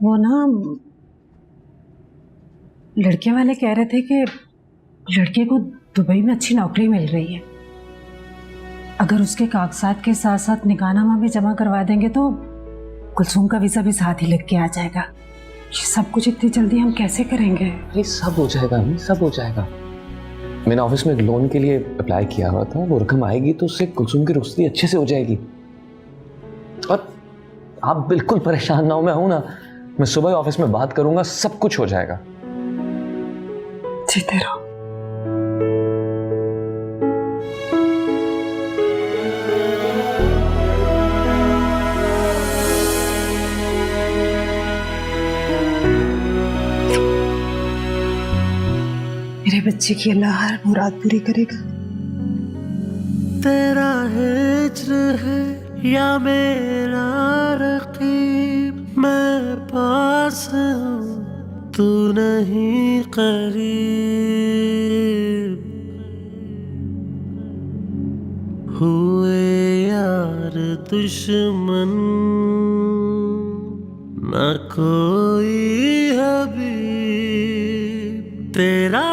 वो ना लड़के वाले कह रहे थे कि लड़के को दुबई में अच्छी नौकरी मिल रही है, अगर उसके कागजात के साथ साथ निकाहनामा भी जमा करवा देंगे तो कुलसूम का वीजा भी साथ ही लग के आ जाएगा। ये सब कुछ इतनी जल्दी हम कैसे करेंगे? ये सब हो जाएगा, सब हो जाएगा। मैंने ऑफिस में एक लोन के लिए अप्लाई किया हुआ था, वो रकम आएगी तो उससे कुलसूम की रुखसती अच्छे से हो जाएगी। और आप बिल्कुल परेशान ना हो, मैं हूं ना, मैं सुबह ऑफिस में बात करूंगा, सब कुछ हो जाएगा। जीते रहो। मेरे बच्चे की अल्लाह हर मुराद पूरी करेगा। तेरा हिज्र है या मेरा रकीब, मैं पास हूँ तू नहीं करीब, हुए यार दुश्मन न कोई हबीब, तेरा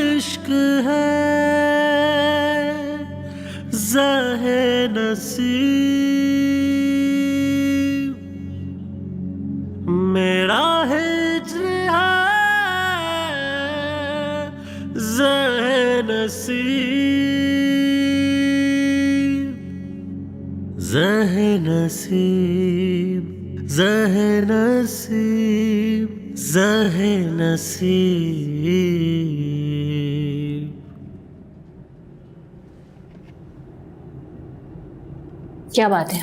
इश्क है ज़हे नसीब, मेरा हिज्र है ज़हे नसीब, ज़हे नसीब, ज़हे नसीब, ज़हे नसीब। क्या बात है?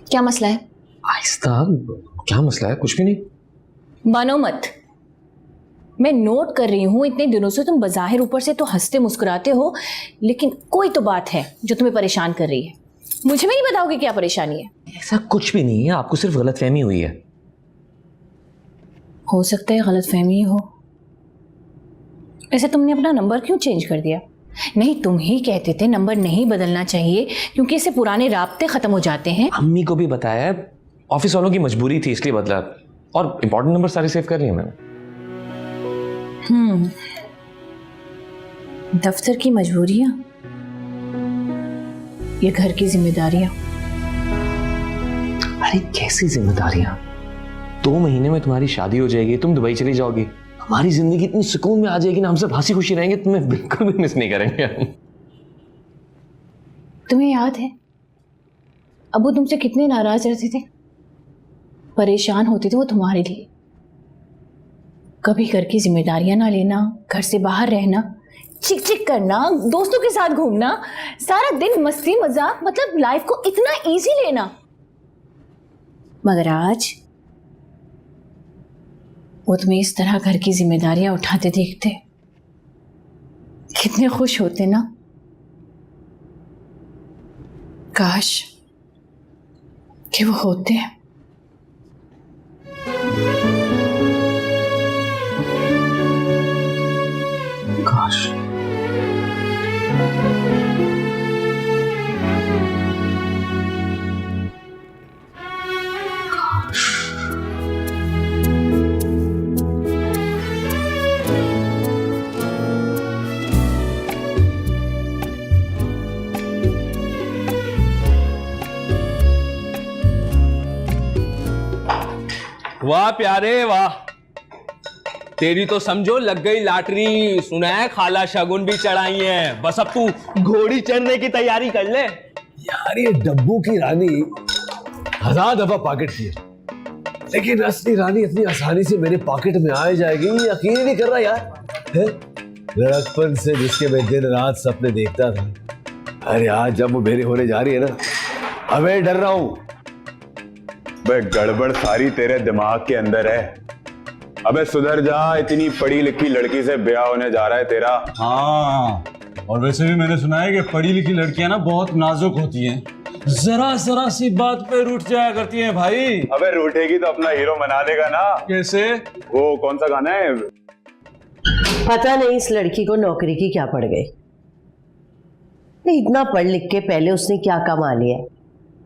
क्या मसला है? आहिस्ता, क्या मसला है? कुछ भी नहीं। बनो मत। मैं नोट कर रही हूं, इतने दिनों से तुम बज़ाहिर ऊपर से तो हंसते मुस्कुराते हो, लेकिन कोई तो बात है जो तुम्हें परेशान कर रही है। मुझे भी नहीं बताओगे क्या परेशानी है? ऐसा कुछ भी नहीं है, आपको सिर्फ गलतफहमी हुई है। हो सकता है गलतफहमी हो। ऐसे तुमने अपना नंबर क्यों चेंज कर दिया? नहीं, तुम ही कहते थे नंबर नहीं बदलना चाहिए क्योंकि इससे पुराने राब्ते खत्म हो जाते हैं। अम्मी को भी बताया है, ऑफिस वालों की मजबूरी थी इसलिए बदला, और इंपॉर्टेंट नंबर सारे सेव कर लिए मैंने। दफ्तर की मजबूरियां, ये घर की जिम्मेदारियां। अरे कैसी जिम्मेदारियां? 2 महीने में तुम्हारी शादी हो जाएगी, तुम दुबई चली जाओगी, हमारी जिंदगी इतनी सुकून में आ जाएगी ना, हम सब हंसी खुशी रहेंगे, तुम्हें बिल्कुल भी मिस नहीं करेंगे हम। तुम्हें याद है अबू तुमसे कितने नाराज रहते थे, परेशान होते थे वो तुम्हारे लिए। कभी घर की जिम्मेदारियां ना लेना, घर से बाहर रहना, चिक चिक करना, दोस्तों के साथ घूमना, सारा दिन मस्ती मजाक, मतलब लाइफ को इतना इजी लेना। मगर आज वो तुम्हें इस तरह घर की जिम्मेदारियां उठाते देखते कितने खुश होते ना। काश कि वो होते हैं। काश। वाह प्यारे वाह, तेरी तो समझो लग गई लॉटरी। सुना है खाला शगुन भी चढ़ाई है, बस अब तू घोड़ी चढ़ने की तैयारी कर ले। यार ये डब्बू की रानी 1000 दफा पॉकेट की है, लेकिन असली रानी इतनी आसानी से मेरे पॉकेट में आ जाएगी, यकीन ही नहीं कर रहा यार। लड़कपन से जिसके मैं दिन रात सपने देखता था, अरे आज जब वो मेरी होने जा रही है ना, अबे डर रहा हूं। बे गड़बड़ सारी तेरे दिमाग के अंदर है। अबे सुधर जा, इतनी पढ़ी लिखी लड़की से ब्याह होने जा रहा है तेरा। हाँ, और वैसे भी मैंने सुना है कि पढ़ी लिखी लड़कियां ना बहुत नाजुक होती हैं, जरा जरा सी बात पे रूठ जाया करती हैं भाई। अबे रूठेगी तो अपना हीरो बना देगा ना। कैसे? वो कौन सा गाना है? पता नहीं इस लड़की को नौकरी की क्या पड़ गई। इतना पढ़ लिख के पहले उसने क्या कमा लिया,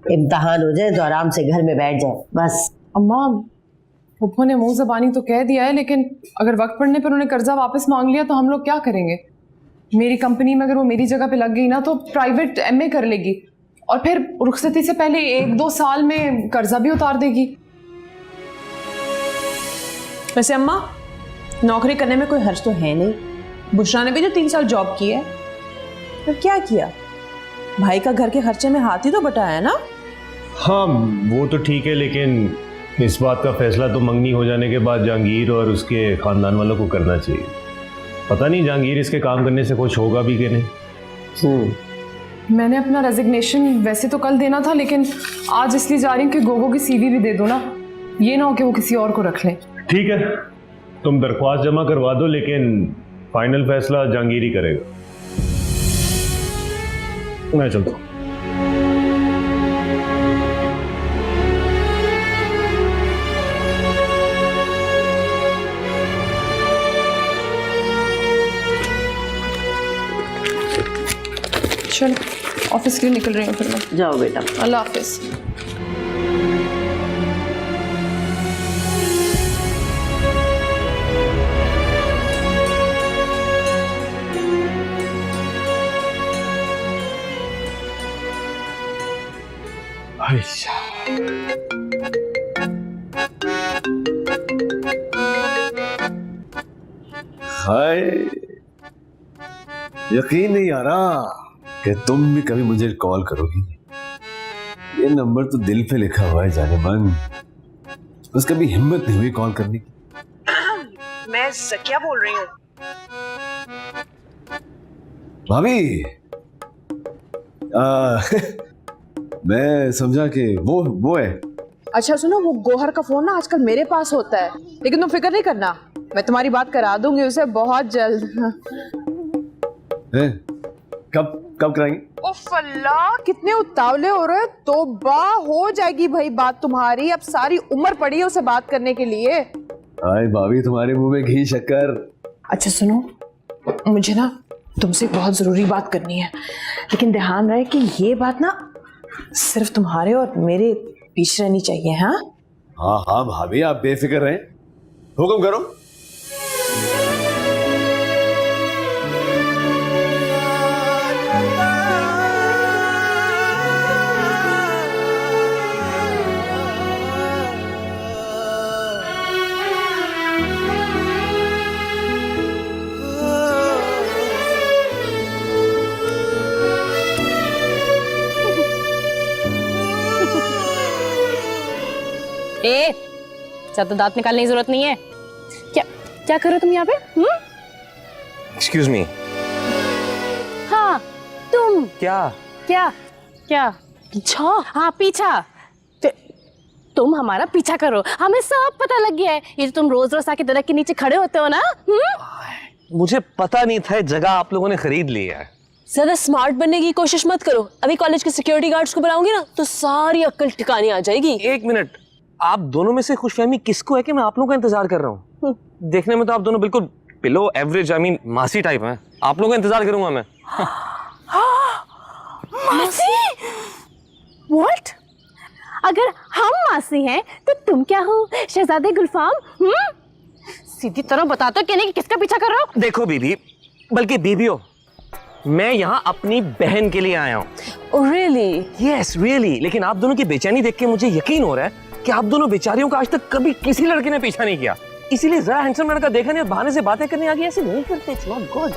इम्तिहान हो जाए तो आराम से घर में बैठ जाए बस। अम्मा, पप्पू ने मुंह ज़बानी तो कह दिया है, लेकिन अगर वक्त पड़ने पर उन्हें कर्जा वापस मांग लिया तो हम लोग क्या करेंगे? मेरी कंपनी में अगर वो मेरी जगह पे लग गई ना तो प्राइवेट एमए कर लेगी और फिर रुखसती से पहले 1-2 साल में कर्जा भी उतार देगी। वैसे अम्मा, नौकरी करने में कोई हर्ज तो है नहीं। बुशरा ने भी तो 3 साल जॉब की है, तो क्या किया? भाई का घर के खर्चे में हाथ ही तो बटाया ना। हाँ वो तो ठीक है, लेकिन इस बात का फैसला तो मंगनी हो जाने के बाद जहांगीर और उसके खानदान वालों को करना चाहिए। पता नहीं जहांगीर इसके काम करने से कुछ होगा भी कि नहीं। मैंने अपना रेजिग्नेशन वैसे तो कल देना था, लेकिन आज इसलिए जा रही हूँ कि गोगो की सीवी भी दे दो ना, ये ना हो कि वो किसी और को रख लें। ठीक है, तुम दरख्वास्त जमा करवा दो, लेकिन फाइनल फैसला जहांगीर ही करेगा। मैं चलता हूँ। चलो ऑफिस के लिए निकल रही हूँ फिर मैं। जाओ बेटा। अल्लाह हाफिज। हाय, यकीन नहीं आ रहा कि तुम भी कभी मुझे कॉल करोगी। ये नंबर तो दिल पे लिखा हुआ है जाने मन, बस कभी हिम्मत नहीं हुई कॉल करने की। मैं ज़किया बोल रही हूँ। भाभी, मैं समझा कि वो है। अच्छा सुनो, वो गोहर का फोन ना आजकल मेरे पास होता है, लेकिन तुम फिक्र नहीं करना, मैं तुम्हारी बात करा दूंगी उसे बहुत जल्द। है? कब कराएंगे? उफ अल्लाह, कितने उतावले हो रहे हो। तौबा, हो जाएगी भाई बात तुम्हारी, अब सारी उम्र पड़ी है उसे बात करने के लिए। हाय भाभी, तुम्हारे मुंह में घी शक्कर। अच्छा सुनो, मुझे ना तुमसे बहुत जरूरी बात करनी है, लेकिन ध्यान रहे कि ये बात ना सिर्फ तुम्हारे और मेरे बीच रहनी चाहिए। हाँ हाँ भाभी, आप बेफिक्र रहें, हुक्म करो। ज्यादा दांत निकालने की जरूरत नहीं है। क्या क्या करो तुम यहाँ पे? Excuse me. हाँ तुम। क्या क्या क्या पीछा? हाँ पीछा। तुम हमारा पीछा करो, हमें सब पता लग गया है। ये जो तुम रोज रोज आके दरख्त के नीचे खड़े होते हो ना। मुझे पता नहीं था जगह आप लोगों ने खरीद ली है। ज्यादा स्मार्ट बनने की कोशिश मत करो, अभी कॉलेज के सिक्योरिटी गार्ड्स को बुलाऊंगी ना तो सारी अक्ल ठिकाने आ जाएगी। एक मिनट, आप दोनों में से खुशफहमी किसको है कि मैं आप लोगों का इंतजार कर रहा हूँ? देखने में तो आप दोनों बिल्कुल बिलो एवरेज, आई मीन मासी टाइप हैं। आप लोगों का इंतजार करूंगा मैं। मासी? व्हाट? अगर हम मासी हैं तो तुम क्या हो, शहजादे गुलफाम? सीधी तरह बता दो कि नहीं, किसका पीछा कर रहे हो? देखो बीबी, बल्कि बीबियों, मैं यहाँ अपनी बहन के लिए आया हूँ। Oh, really? Yes, really. लेकिन आप दोनों की बेचैनी देख के मुझे यकीन हो रहा है कि आप दोनों बेचारियों का आज तक कभी किसी लड़के ने पीछा नहीं किया, इसीलिए जरा हैंडसम लड़का देखा नहीं और बहाने से बातें करने आ गई। ऐसे नहीं करते। It's not good.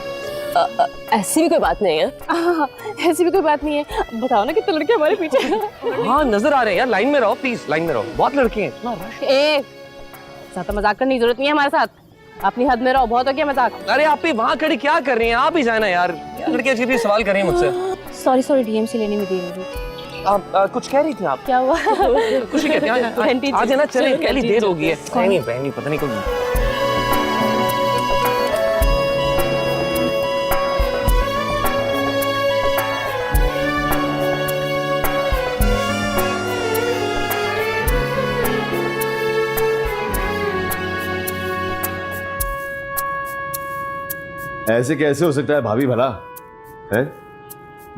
ऐसी भी कोई बात नहीं है। ऐसी भी कोई बात नहीं है। बताओ ना कितने लड़के हमारे पीछे हैं। हाँ नजर आ रहे हैं यार, लाइन में रहो प्लीज, लाइन में रहो, बहुत लड़के हैं। ज्यादा मजाक करने की जरूरत नहीं है हमारे साथ, अपनी हद में रहो, बहुत हो गया मजाक। अरे आप भी वहाँ खड़ी क्या कर रही हैं? आप ही जाए ना यार, लड़के अजीब ही सवाल कर रही हैं मुझसे। सॉरी डीएमसी लेने में देर हो गई। आप कुछ कह रही थी आप? क्या हुआ? कुछ नहीं कहते हैं, आज है ना, चले पहली देर हो गई है। नहीं बहनी, पता नहीं कौन। ऐसे कैसे हो सकता है भाभी भला? है?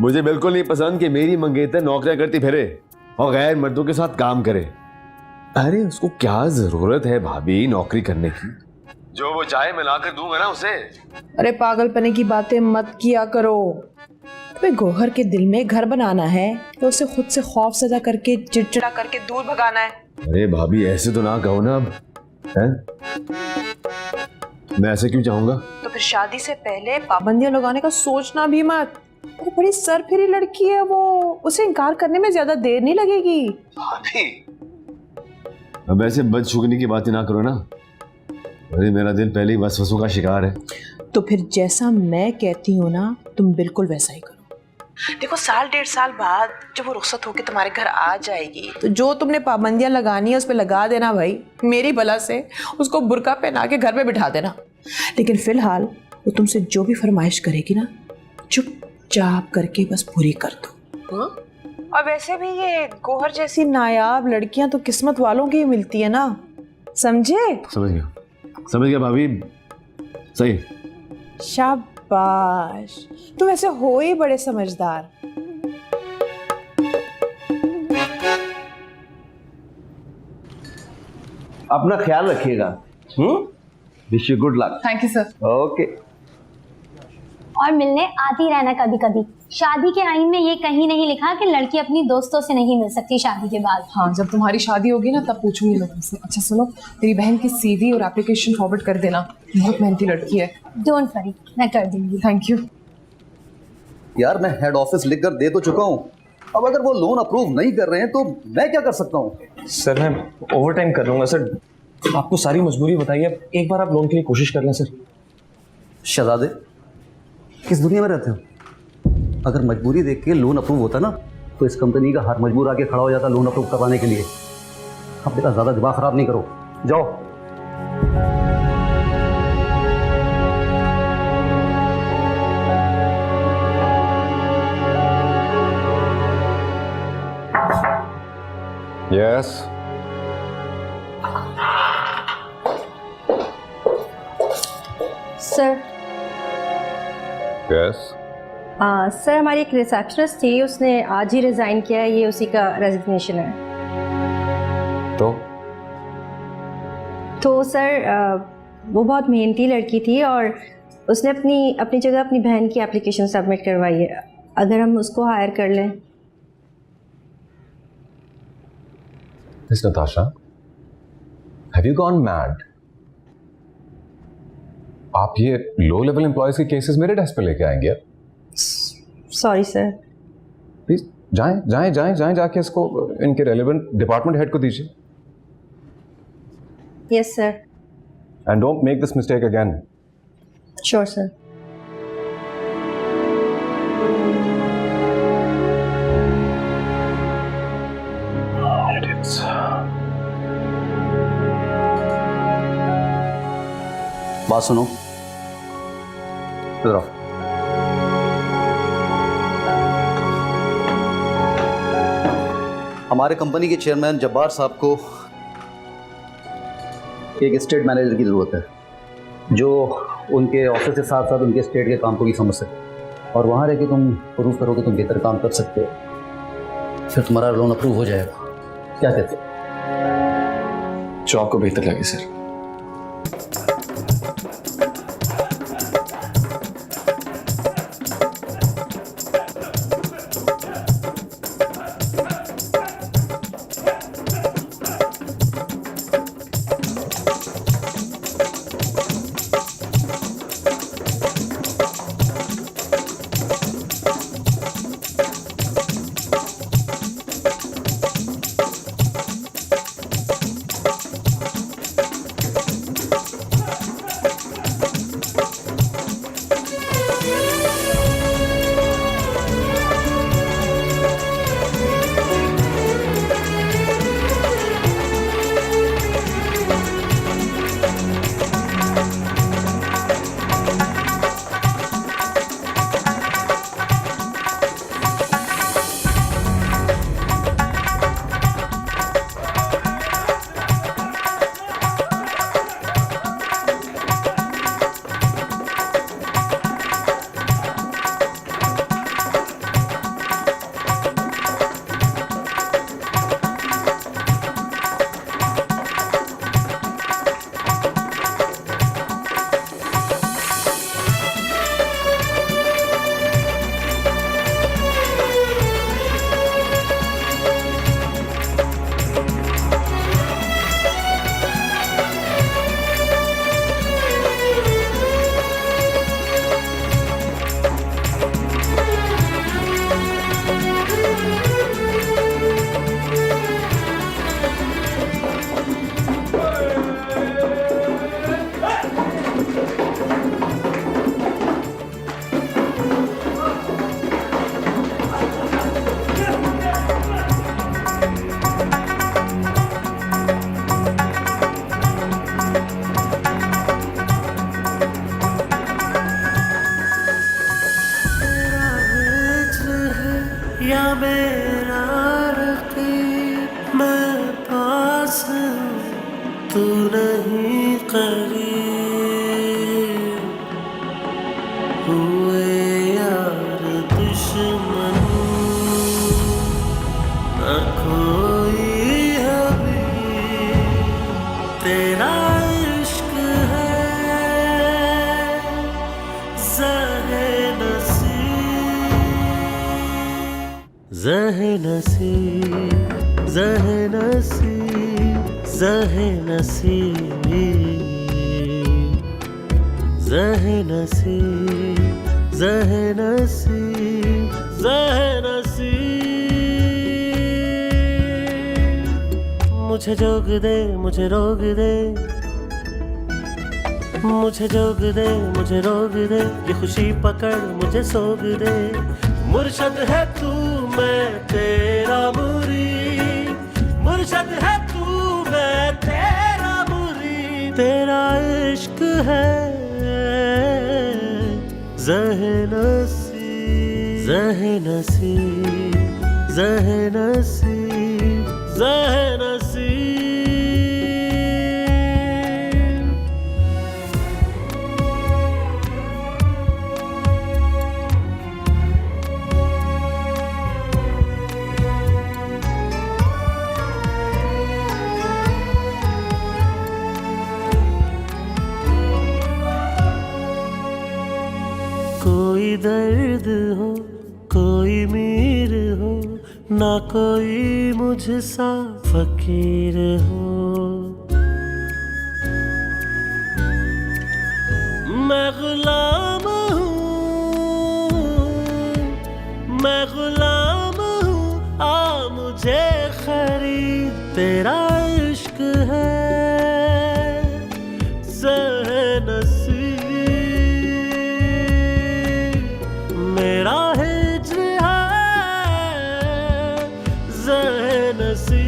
मुझे बिल्कुल नहीं पसंद कि मेरी मंगेतर नौकरियां करती फिरे और गैर मर्दों के साथ काम करे। अरे उसको क्या जरूरत है भाभी नौकरी करने की? जो वो चाहे मैं ला कर दूंगा ना उसे। अरे पागलपने की बातें मत किया करो। तुम्हें गोहर के दिल में घर बनाना है तो उसे खुद से खौफ सजा करके चिड़चिड़ा करके दूर भगाना है। अरे भाभी ऐसे तो ना कहो ना अब, हैं? मैं ऐसे क्यों चाहूंगा? तो फिर शादी से पहले पाबंदियां लगाने का सोचना भी मत। वो बड़ी सरफिरी लड़की है, वो उसे इनकार करने में ज्यादा देर नहीं लगेगी। भाभी अब ऐसे बदशुगनी की बातें ना करो ना। अरे मेरा दिल पहले ही वसवसों का शिकार है। तो फिर जैसा मैं कहती हूँ ना तुम बिल्कुल वैसा ही करो। देखो 1.5 साल बाद जब वो रुखसत होकर तुम्हारे घर आ जाएगी तो जो तुमने पाबंदियां लगानी है उस पर लगा देना भाई। मेरी भला से उसको बुर्का पहना के घर पे बिठा देना। लेकिन फिलहाल वो तुमसे जो भी फरमाइश करेगी ना चुपचाप करके बस पूरी कर दो। और वैसे भी ये गोहर जैसी नायाब लड़कियां तो किस्मत वालों की ही मिलती है ना, समझे? समझ गया भाभी, सही। शाबाश, तुम ऐसे हो ही बड़े समझदार। अपना ख्याल रखिएगा। Wish you good luck. Thank you sir. Okay. और मिलने आती रहना कभी कभी। शादी के आईन में ये कहीं नहीं लिखा कि लड़की अपनी दोस्तों से नहीं मिल सकती शादी के बाद। हाँ, जब तुम्हारी शादी होगी ना तब पूछूंगी मैं तुमसे। अच्छा सुनो, तेरी बहन की सीवी और एप्लीकेशन फॉरवर्ड कर देना, बहुत मेहनती लड़की है। डोंट वरी, मैं कर दूंगी। Thank you. यार मैं हेड ऑफिस लिख कर दे तो चुका हूँ, अब अगर वो लोन अप्रूव नहीं कर रहे हैं तो मैं क्या कर सकता हूँ? सर मैं ओवर टाइम कर लूंगा सर, आपको सारी मजबूरी बताइए, एक बार आप लोन के लिए कोशिश कर लें सर। शहजादे, किस दुनिया में रहते हो? अगर मजबूरी देख के लोन अप्रूव होता ना तो इस कंपनी का हर मजबूर आके खड़ा हो जाता लोन अप्रूव करवाने के लिए। अब बेटा ज्यादा दिमाग खराब नहीं करो, जाओ। Yes sir. यस सर, हमारी एक रिसेप्शनिस्ट थी, उसने आज ही रिजाइन किया है, ये उसी का रेजिग्नेशन है। तो सर वो बहुत मेहनती लड़की थी और उसने अपनी जगह अपनी बहन की एप्लीकेशन सबमिट करवाई है। अगर हम उसको हायर कर लें। Miss Natasha, have you gone mad? आप ये लो लेवल एम्प्लॉयज के केसेस मेरे डेस्क पे लेके आएंगे? Sorry sir. प्लीज जाएं जाके इसको इनके रेलेवेंट डिपार्टमेंट हेड को दीजिए। Yes sir. And don't make this mistake again. Sure sir. बात सुनो, इधर आओ। हमारे कंपनी के चेयरमैन जब्बार साहब को एक स्टेट मैनेजर की ज़रूरत है जो उनके ऑफिस के साथ साथ उनके स्टेट के काम को भी समझ सके और वहाँ रह के तुम प्रूव करोगे तुम बेहतर काम कर सकते हो, फिर तुम्हारा लोन अप्रूव हो जाएगा। क्या कहते हो? जो आपको बेहतर लगे सर। या मेरा रकीब मैं पास हूँ तू नहीं करीब हुए यार दुश्मन न कोई हबीब तेरा इश्क है ज़हे नसीब ज़हे नसीब ज़हे नसीब ज़हे नसीब ज़हे नसीब ज़हे नसीब मुझे जोग दे मुझे रोग दे मुझे जोग दे मुझे रोग दे ये खुशी पकड़ मुझे सोग दे मुर्शद है तू मैं तेरा मुरीद मुर्शद है तू मैं तेरा मुरीद तेरा इश्क है ज़हे नसीब ज़हे नसीब ज़हे नसीब ज़हे नसीब कोई दर्द हो कोई मीर हो ना कोई मुझसा फकीर हो मैं गुलाम हूँ आ मुझे खरीद तेरा इश्क है ज़हे नसीब मेरा हिज्र है ज़हे नसीब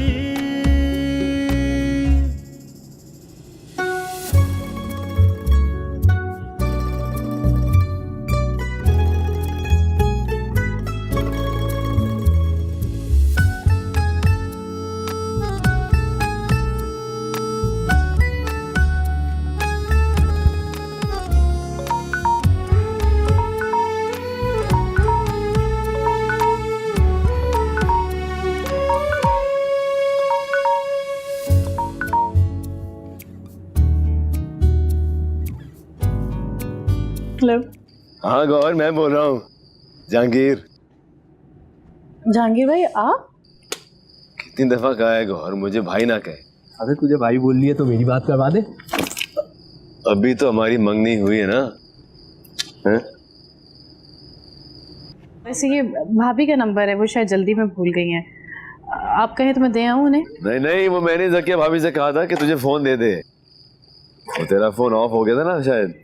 हेलो हाँ गौर मैं बोल रहा हूँ जहांगीर जहांगीर भाई आप कितनी दफा कहा है गौर मुझे भाई ना कहे अबे तुझे भाई बोल लिया तो मेरी बात करवा दे। अभी तो हमारी मंगनी हुई है ना है? वैसे ये भाभी का नंबर है वो शायद जल्दी में भूल गई हैं आप कहें तो मैं दे आऊँ उन्हें नहीं नहीं वो मैंने जकिया भाभी से कहा था कि तुझे फोन दे दे वो तेरा फोन ऑफ हो गया था ना शायद।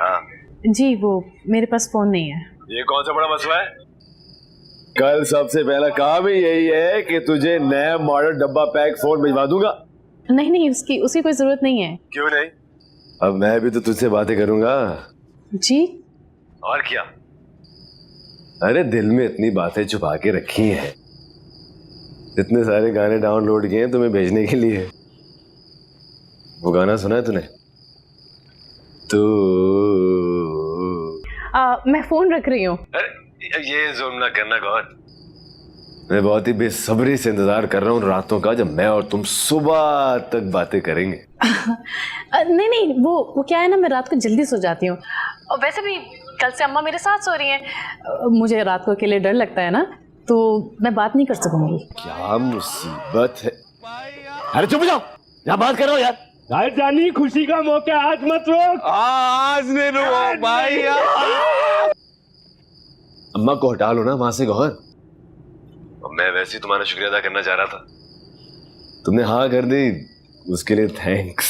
हाँ जी वो मेरे पास फोन नहीं है। ये कौन सा बड़ा मसला है? कल सबसे पहला काम ही यही है कि तुझे नया मॉडल डब्बा पैक फोन भिजवा दूंगा। नहीं नहीं उसकी कोई जरूरत नहीं है। क्यों नहीं? अब मैं भी तो तुझसे बातें करूंगा। जी और क्या? अरे दिल में इतनी बातें छुपा के रखी हैं, इतने सारे गाने डाउनलोड किए हैं तुम्हें भेजने के लिए। वो गाना सुना है तूने? तू मैं फोन रख रही हूँ। अरे ये जुल्म ना करना गौर, मैं बहुत ही बेसब्री से इंतजार कर रहा हूँ रातों का जब मैं और तुम सुबह तक बातें करेंगे। नहीं नहीं वो क्या है ना मैं रात को जल्दी सो जाती हूँ और वैसे भी कल से अम्मा मेरे साथ सो रही हैं। मुझे रात को अकेले डर लगता है ना तो मैं बात नहीं कर सकूंगी। क्या मुसीबत है। अरे चुप जाओ, यहाँ बात करो यार। जानी खुशी का मौका आज मत रोक। आज नहीं रोक भाई। अम्मा को हटा लो ना वहां से गौर। मैं वैसे ही तुम्हारा शुक्रिया अदा करना चाह रहा था, तुमने हाँ कर दी उसके लिए थैंक्स।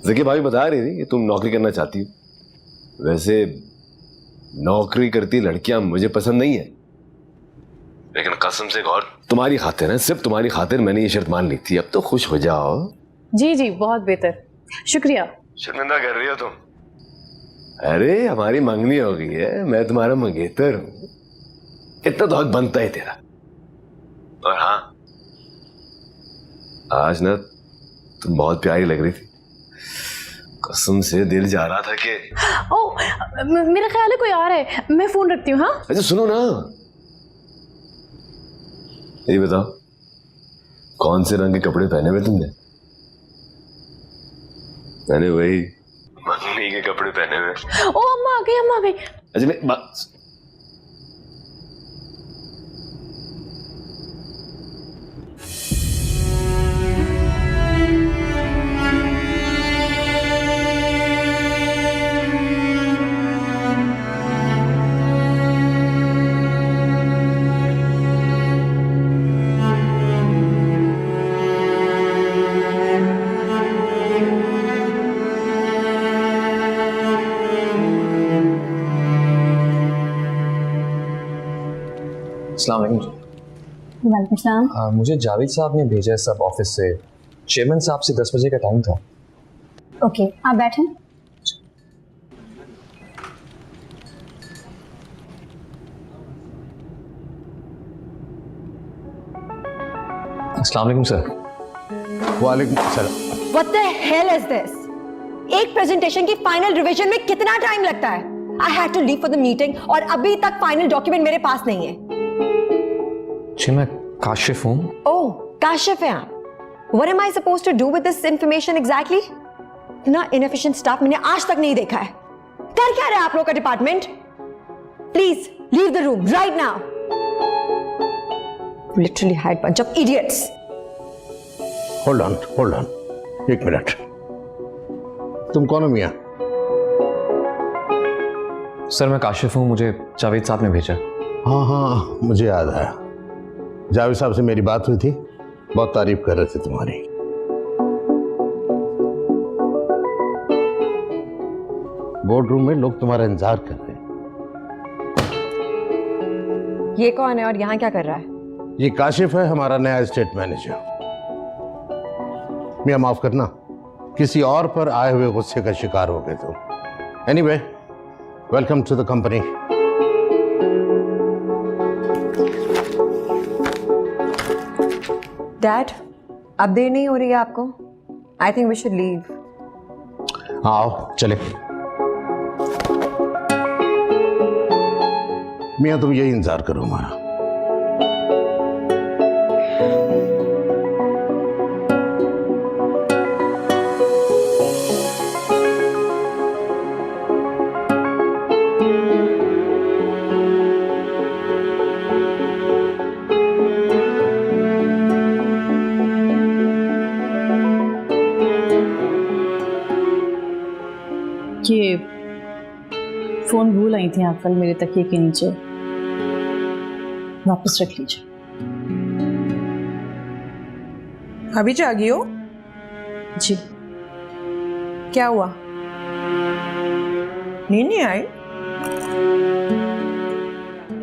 जकी भाभी बता रही थी कि तुम नौकरी करना चाहती हो। वैसे नौकरी करती लड़कियां मुझे पसंद नहीं है, लेकिन कसम से गौर तुम्हारी खातिर है, सिर्फ तुम्हारी खातिर मैंने ये शर्त मान ली थी। अब तो खुश हो जाओ। जी जी बहुत बेहतर, शुक्रिया। शर्मिंदा कर रही हो तुम। अरे हमारी मंगनी हो गई है, मैं तुम्हारा मंगेतर हूँ। इतना तो हक बनता है तेरा। और हाँ, आज ना तुम बहुत प्यारी लग रही थी, कसम से दिल जा रहा था कि मेरा ख्याल है कोई आ रहा है, मैं फोन रखती हूँ। हाँ अच्छा सुनो ना, ये बताओ कौन से रंग के कपड़े पहने हुए तुमने? मैंने वही मम्मी के कपड़े पहने हुए। ओ अम्मा आ गई, अम्मा आ गई। अच्छा मैं अस्सलाम वालेकुम। वालेकुम सलाम। मुझे जावेद साहब ने भेजा है सब ऑफिस से, चेयरमैन साहब से 10 बजे का टाइम था। ओके आप बैठें। अस्सलाम वालेकुम सर। वालेकुम सलाम। What the hell is this? एक प्रेजेंटेशन की फाइनल रिवीजन में कितना टाइम लगता है? I had to leave for the meeting और अभी तक फाइनल डॉक्यूमेंट मेरे पास नहीं है। जी मैं काशिफ हूँ। ओह काशिफ है आप। What am I supposed to do with this information exactly? इतना inefficient staff मैंने आज तक नहीं देखा है। कर क्या रहा है आप लोग का department? Please leave the room right now. Literally hired bunch of idiots. Hold on, एक मिनट। तुम कौन हो मियां? सर मैं काशिफ हूँ, मुझे जावेद साहब ने भेजा। हाँ मुझे याद आया, जावेद साहब से मेरी बात हुई थी, बहुत तारीफ कर रहे थे तुम्हारी। बोर्ड रूम में लोग तुम्हारा इंतजार कर रहे हैं। ये कौन है और यहाँ क्या कर रहा है? ये काशिफ है, हमारा नया स्टेट मैनेजर। मियां माफ करना, किसी और पर आए हुए गुस्से का शिकार हो गए तुम। Anyway, welcome to the company. Dad अब देर नहीं हो रही है आपको? I think we should leave. आओ चले। मियां तुम यही इंतजार करो हमारा। ये फोन भूल आई थी आप कल मेरे तकिए के नीचे, वापस रख लीजिए। अभी जागी हो? जी। क्या हुआ? नींद नहीं आई?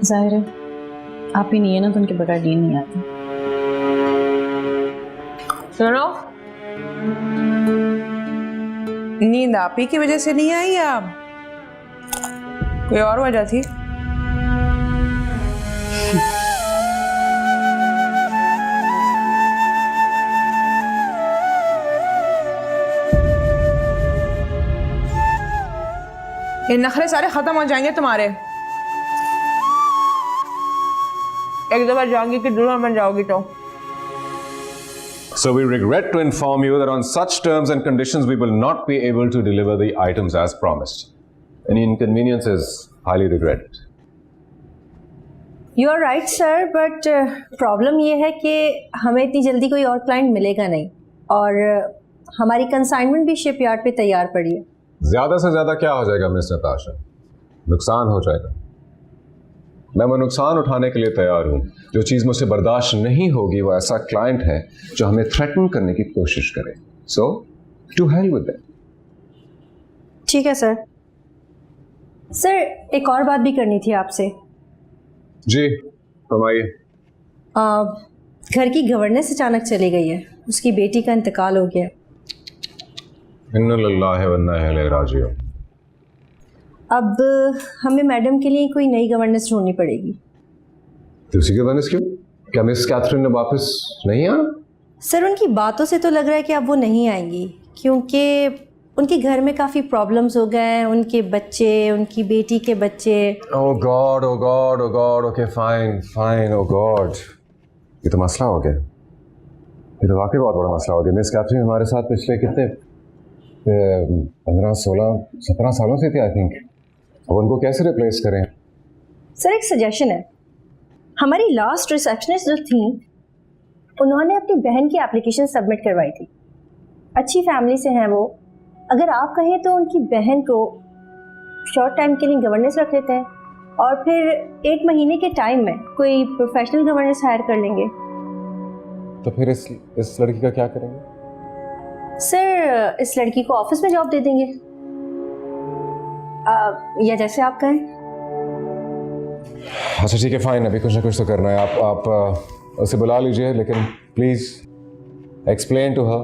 जाहिर है आप ही नहीं है ना, तो उनके बगैर नींद नहीं आती। सुनो, नींद आप ही की वजह से नहीं आई या कोई और वजह थी? ये नखरे सारे खत्म हो जाएंगे तुम्हारे, एक दफा जाओगी कि दुल्हन बन जाओगी तो। So we regret to inform you that on such terms and conditions we will not be able to deliver the items as promised. Any inconvenience is highly regretted. You are right sir, but problem ये है कि हमें इतनी जल्दी कोई और client मिलेगा नहीं और हमारी कंसाइनमेंट भी शिपयार्ड पे तैयार पड़ी है। ज्यादा से ज्यादा क्या हो जाएगा मिस नताशा? नुकसान हो जाएगा। मैं वो नुकसान उठाने के लिए तैयार हूँ। जो चीज़ मुझसे बर्दाश्त नहीं होगी वो ऐसा क्लाइंट है जो हमें थ्रेटन करने की कोशिश करे। सो टू हेल विद दैट। ठीक है सर। सर एक और बात भी करनी थी आपसे। जी फरमाइए। घर की गवर्नेंस अचानक चली गई है, उसकी बेटी का इंतकाल हो गया। इन्ना लिल्लाहि व इन्ना इलैहि राजिऊन। अब हमें मैडम के लिए कोई नई गवर्नेंस ढूंढनी पड़ेगी। तो उसी के बनस क्यों? क्या मिस कैथरीन ने वापस नहीं आना? सर उनकी बातों से तो लग रहा है कि अब वो नहीं आएंगी, क्योंकि उनके घर में काफ़ी प्रॉब्लम्स हो गए हैं, उनके बच्चे, उनकी बेटी के बच्चे। ओह गॉड, ओह गॉड, ओह गॉड। ओके फाइन फाइन, ओह गॉड, ये तो मसला हो गया। ये तो वाकई बहुत बड़ा मसला हो गया। मिस कैथरीन हमारे साथ पिछले कितने 15, 16, 17 सालों से थी आई थिंक। अब उनको कैसे रिप्लेस करें? सर एक सजेशन है, हमारी लास्ट रिसेप्शनिस्ट जो थी उन्होंने अपनी बहन की एप्लीकेशन सबमिट करवाई थी। अच्छी फैमिली से हैं वो, अगर आप कहें तो उनकी बहन को शॉर्ट टाइम के लिए गवर्नेंस रख लेते हैं और फिर 1 महीने के टाइम में कोई प्रोफेशनल गवर्नेंस हायर कर लेंगे। तो फिर इस लड़की का क्या करेंगे? सर इस लड़की को ऑफिस में जॉब दे देंगे, या जैसे आप कहें। अच्छा ठीक है फाइन, अभी कुछ ना कुछ तो करना है। आप उसे बुला लीजिए, लेकिन प्लीज़ एक्सप्लेन टू हर,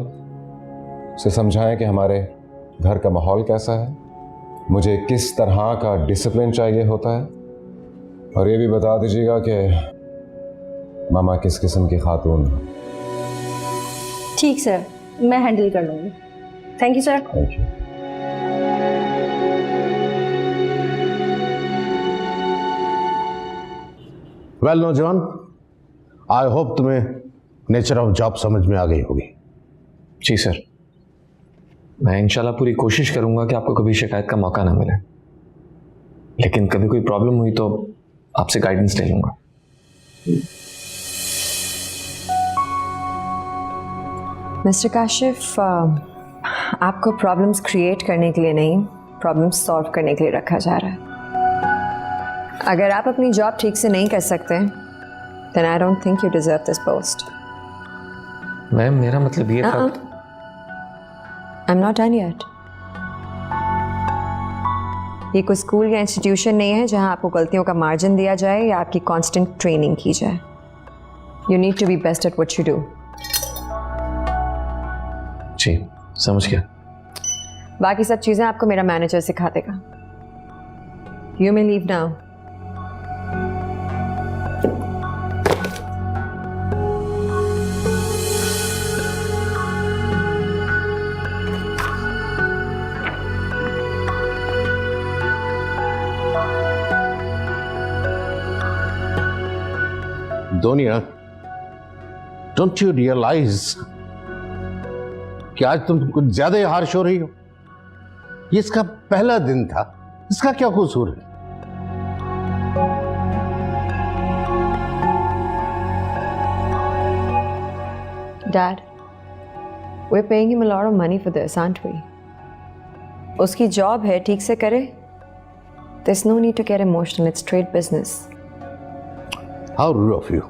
उसे समझाएं कि हमारे घर का माहौल कैसा है, मुझे किस तरह का डिसिप्लिन चाहिए होता है, और ये भी बता दीजिएगा कि मामा किस किस्म की खातून है। ठीक सर, मैं हैंडल कर लूँगी। Thank you sir. Thank you. Well नौजवान, आई होप तुम्हें नेचर ऑफ जॉब समझ में आ गई होगी। जी सर, मैं इंशाल्लाह पूरी कोशिश करूंगा कि आपको कभी शिकायत का मौका ना मिले, लेकिन कभी कोई प्रॉब्लम हुई तो आपसे गाइडेंस ले लूंगा। मिस्टर काशिफ, आपको प्रॉब्लम्स क्रिएट करने के लिए नहीं, प्रॉब्लम्स सॉल्व करने के लिए रखा जा रहा है। अगर आप अपनी जॉब ठीक से नहीं कर सकते, then I don't think you deserve this post. Ma'am मेरा मतलब ये था। I'm not done yet. ये कोई स्कूल या इंस्टीट्यूशन नहीं है जहां आपको गलतियों का मार्जिन दिया जाए या आपकी कांस्टेंट ट्रेनिंग की जाए। You need to be best at what you do. जी समझ गया। बाकी सब चीजें आपको मेरा मैनेजर सिखा देगा। You may leave now. दोनिया, डोंट यू रियलाइज कि आज तुम कुछ ज्यादा ही हार्श हो रही हो? ये इसका पहला दिन था, इसका क्या कसूर है? Dad, we're paying him a lot of money for this, aren't we? उसकी जॉब है, ठीक से करे। There's no need to get emotional. It's trade business. How rude of you.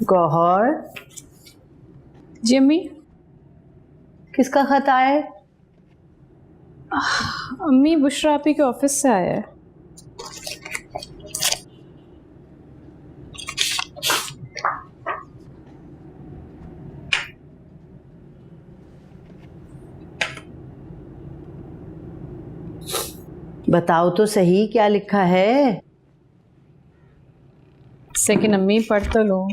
Gauhar, जी अम्मी। किसका खत आया है? अम्मी बुशरा आपी के ऑफिस से आया है। बताओ तो सही क्या लिखा है? सेकंड अम्मी पढ़ तो लो।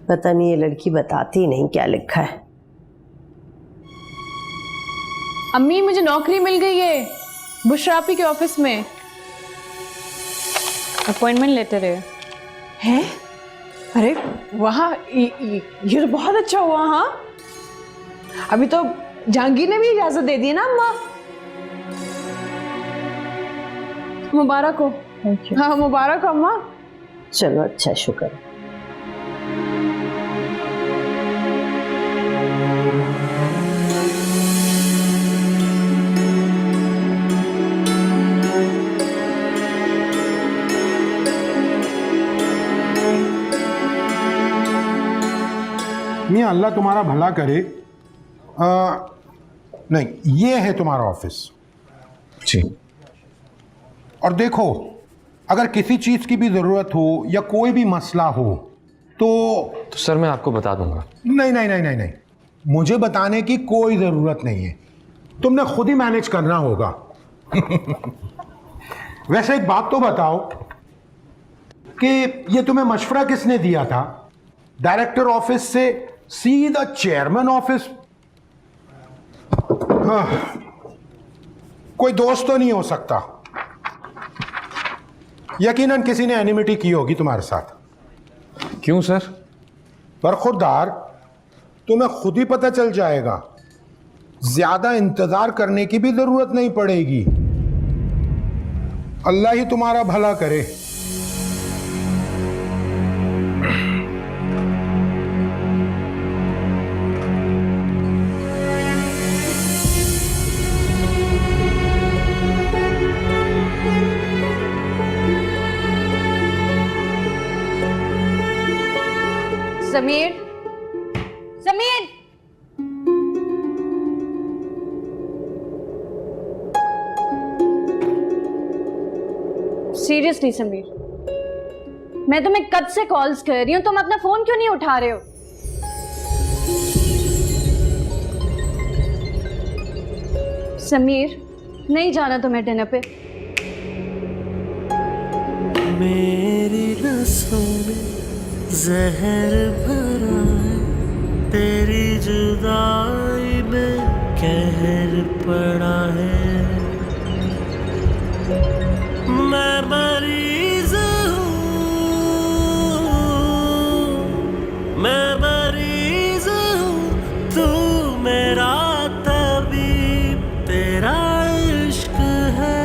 पता नहीं ये लड़की बताती नहीं क्या लिखा है। अम्मी मुझे नौकरी मिल गई है बुशरा आपी के ऑफिस में। अपॉइंटमेंट लेटर है। अरे वहाँ ये तो बहुत अच्छा हुआ। हाँ अभी तो जहांगीर ने भी इजाजत दे दी है ना अम्मा। मुबारक हो। हाँ मुबारक हो अम्मा। चलो अच्छा, शुक्र। मियाँ अल्लाह तुम्हारा भला करे। नहीं, ये है तुम्हारा ऑफिस। जी। और देखो, अगर किसी चीज की भी जरूरत हो या कोई भी मसला हो तो सर मैं आपको बता दूंगा। नहीं नहीं नहीं नहीं नहीं, मुझे बताने की कोई जरूरत नहीं है, तुमने खुद ही मैनेज करना होगा। वैसे एक बात तो बताओ कि ये तुम्हें मशवरा किसने दिया था? डायरेक्टर ऑफिस से सीधा चेयरमैन ऑफिस? हाँ, कोई दोस्त तो नहीं हो सकता। यकीनन किसी ने एनिमिटी की होगी तुम्हारे साथ। क्यों सर? बरखुरदार, तुम्हें खुद ही पता चल जाएगा। ज्यादा इंतजार करने की भी जरूरत नहीं पड़ेगी। अल्लाह ही तुम्हारा भला करे। समीर, समीर, सीरियसली समीर, मैं तुम्हें कब से कॉल्स कर रही हूँ, तुम अपना फोन क्यों नहीं उठा रहे हो? समीर, नहीं जाना तुम्हें डिनर पे? मेरी नसों में जहर भरा है, तेरी जुदाई में कहर पड़ा है। मैं मरीज हूँ, मैं मरीज हूँ, तू मेरा तबीब, तेरा इश्क है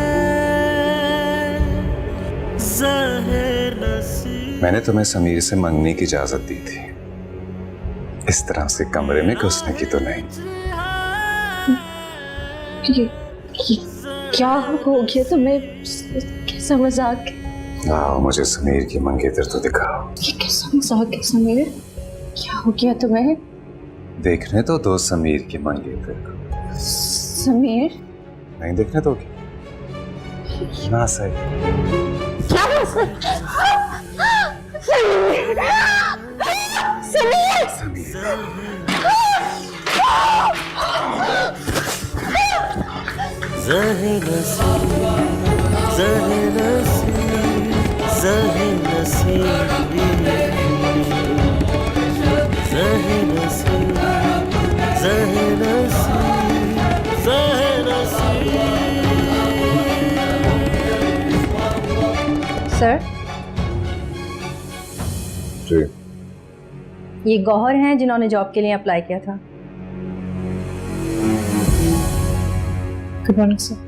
ज़हर नसीब। मैंने तुम्हें समीर से मंगने की इजाजत दी थी, इस तरह से कमरे में घुसने की तो नहीं। क्या हो गया तुम्हें? कैसा मजाक? आओ मुझे समीर की मंगेतर तो दिखाओ। ये कैसा मजाक है समीर? क्या हो गया तुम्हें? देखने तो दो समीर की मंगेतर को। समीर, नहीं देखने तो ना सही। क्या हो समीर? ज़हर नसीब, ज़हर नसीब, ज़हर नसीब, ज़हर नसीब, ज़हर नसीब, ज़हर नसीब। सर, जी। ये गौहर हैं जिन्होंने जॉब के लिए अप्लाई किया था। Good morning sir.